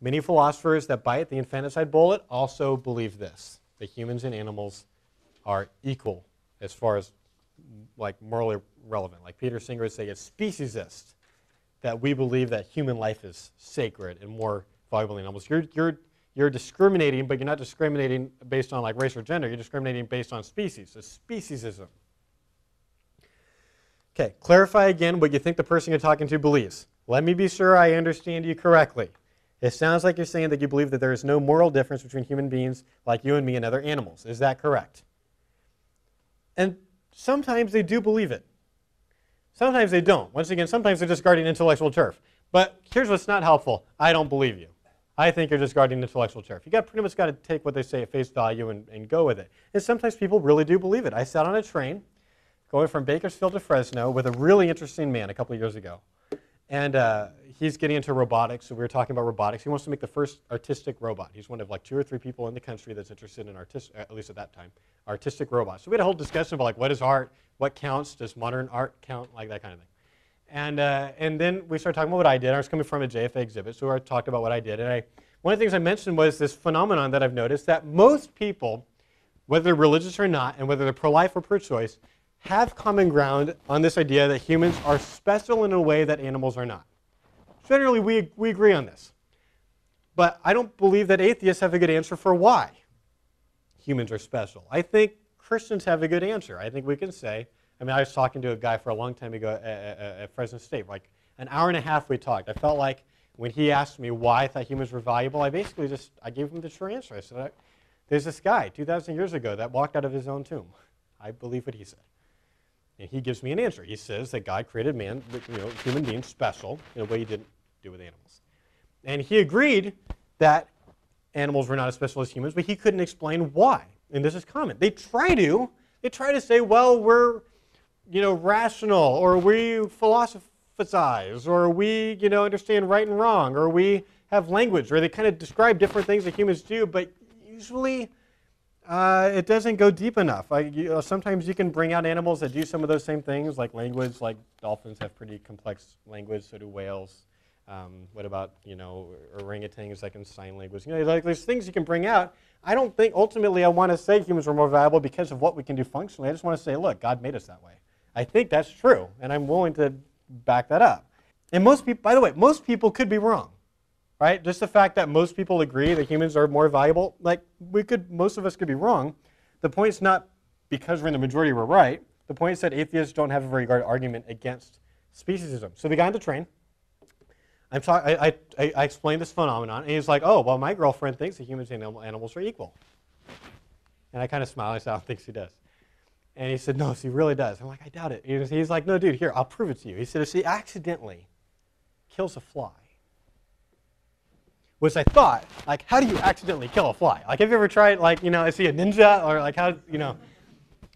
Many philosophers that bite the infanticide bullet also believe this, that humans and animals are equal as far as like morally relevant. Like Peter Singer would say, it's speciesist that we believe that human life is sacred and more valuable than animals. You're discriminating, but you're not discriminating based on like race or gender. You're discriminating based on species. It's speciesism. Okay, clarify again what you think the person you're talking to believes. Let me be sure I understand you correctly. It sounds like you're saying that you believe that there is no moral difference between human beings like you and me and other animals. Is that correct? And sometimes they do believe it. Sometimes they don't. Once again, sometimes they're just guarding intellectual turf. But here's what's not helpful. I don't believe you. I think you're just guarding intellectual turf. You pretty much got to take what they say at face value and go with it. And sometimes people really do believe it. I sat on a train going from Bakersfield to Fresno with a really interesting man a couple of years ago. And he's getting into robotics, so we were talking about robotics. He wants to make the first artistic robot. He's one of like 2 or 3 people in the country that's interested in at least at that time, artistic robots. So we had a whole discussion about like what is art, what counts, does modern art count, like that kind of thing. And then we started talking about what I did. I was coming from a JFA exhibit, so I talked about what I did. And one of the things I mentioned was this phenomenon that I've noticed that most people, whether they're religious or not, and whether they're pro-life or pro-choice, have common ground on this idea that humans are special in a way that animals are not. Generally, we agree on this. But I don't believe that atheists have a good answer for why humans are special. I think Christians have a good answer. I think we can say, I mean, I was talking to a guy for a long time ago at Fresno State. Like an hour and a half we talked. I felt like when he asked me why I thought humans were valuable, I basically I gave him the true answer. I said, there's this guy 2,000 years ago that walked out of his own tomb. I believe what he said. And he gives me an answer. He says that God created man, human beings special in a way he didn't do with animals. And he agreed that animals were not as special as humans, but he couldn't explain why. And this is common. They try to say, well, we're rational, or we philosophize, or we understand right and wrong, or we have language, or they kind of describe different things that humans do, but usually it doesn't go deep enough. Sometimes you can bring out animals that do some of those same things, like language. Like dolphins have pretty complex language, so do whales. What about orangutans that can sign language? Like there's things you can bring out. I don't think ultimately I want to say humans are more valuable because of what we can do functionally. I just want to say, look, God made us that way. I think that's true, and I'm willing to back that up. And most people, by the way, most people could be wrong. Right? Just the fact that most people agree that humans are more valuable, like most of us could be wrong. The point's not because we're in the majority we're right. The point is that atheists don't have a very good argument against speciesism. So the guy on the train, I explained this phenomenon, and he's like, oh, well, my girlfriend thinks that humans and animals are equal. And I kind of smiled. I said, I don't think she does. And he said, no, she really does. I'm like, I doubt it. He's like, no, dude, here, I'll prove it to you. He said, if she accidentally kills a fly, which I thought, like, how do you accidentally kill a fly? Like, have you ever tried, like, is he a ninja? Or, like, how,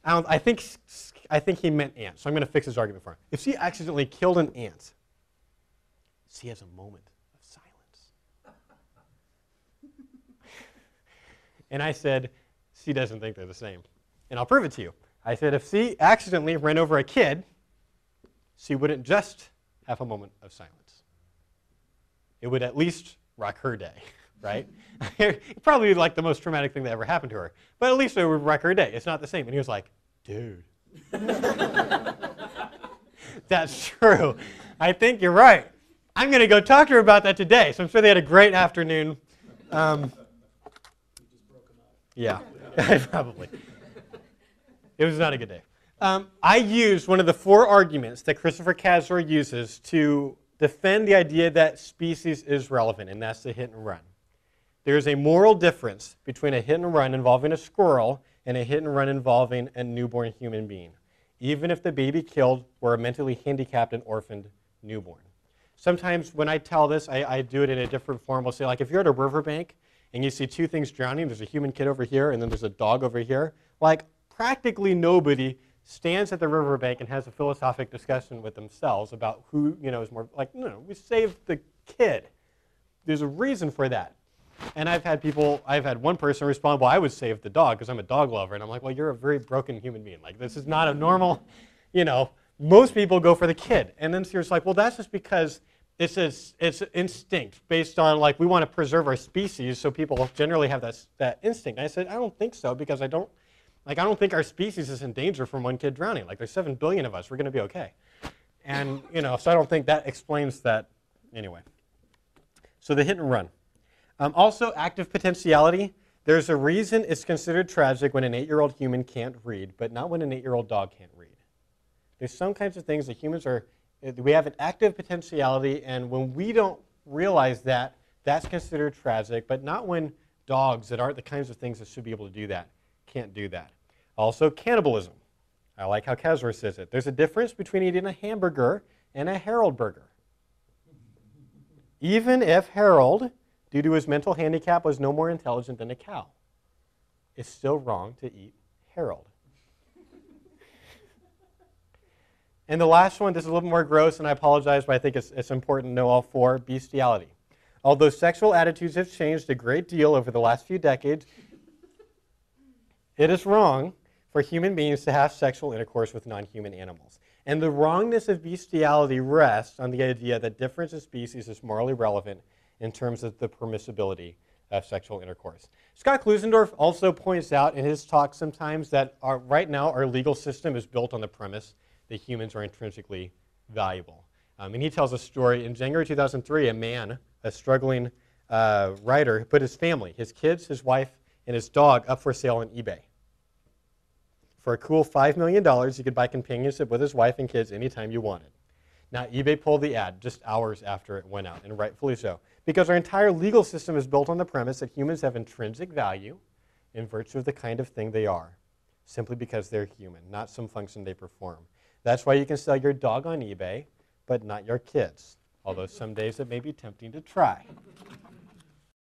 I think he meant ants, so I'm going to fix his argument for him. If she accidentally killed an ant, she has a moment of silence. And I said, she doesn't think they're the same. And I'll prove it to you. I said, if she accidentally ran over a kid, she wouldn't just have a moment of silence. It would at least rock her day, right? Probably like the most traumatic thing that ever happened to her. But at least it would wreck her day. It's not the same. And he was like, dude. That's true. I think you're right. I'm going to go talk to her about that today. So I'm sure they had a great afternoon. Yeah, probably. It was not a good day. I used one of the 4 arguments that Christopher Kaczor uses to defend the idea that species is relevant, and that's the hit and run. There is a moral difference between a hit and run involving a squirrel and a hit and run involving a newborn human being, even if the baby killed were a mentally handicapped and orphaned newborn. Sometimes when I tell this, I do it in a different form. I'll say, like, if you're at a riverbank and you see 2 things drowning, there's a human kid over here and then there's a dog over here, like, practically nobody stands at the riverbank and has a philosophic discussion with themselves about who is more, like, no, we saved the kid. There's a reason for that. And I've had one person respond, well, I would save the dog because I'm a dog lover. And I'm like, well, you're a very broken human being. Like, this is not a normal, most people go for the kid. And then she's like, well, that's just because it's instinct based on, like, we want to preserve our species, so people generally have that instinct. And I said, I don't think so, because I don't think our species is in danger from one kid drowning. Like, there's 7 billion of us. We're going to be okay. And, so I don't think that explains that anyway. So the hit and run. Also, active potentiality. There's a reason it's considered tragic when an 8-year-old human can't read, but not when an 8-year-old dog can't read. There's some kinds of things that humans we have an active potentiality, and when we don't realize that, that's considered tragic, but not when dogs that aren't the kinds of things that should be able to do that can't do that. Also, cannibalism. I like how Kaczor says it. There's a difference between eating a hamburger and a Harold burger. Even if Harold, due to his mental handicap, was no more intelligent than a cow, it's still wrong to eat Harold. And the last one, this is a little more gross, and I apologize, but I think it's important to know all 4, bestiality. Although sexual attitudes have changed a great deal over the last few decades, it is wrong for human beings to have sexual intercourse with non-human animals. And the wrongness of bestiality rests on the idea that difference in species is morally relevant in terms of the permissibility of sexual intercourse. Scott Klusendorf also points out in his talk sometimes that right now our legal system is built on the premise that humans are intrinsically valuable. And he tells a story. In January 2003, a man, a struggling writer, put his family, his kids, his wife, and his dog up for sale on eBay. For a cool $5 million, you could buy companionship with his wife and kids anytime you wanted. Now, eBay pulled the ad just hours after it went out, and rightfully so, because our entire legal system is built on the premise that humans have intrinsic value in virtue of the kind of thing they are, simply because they're human, not some function they perform. That's why you can sell your dog on eBay, but not your kids, although some days it may be tempting to try.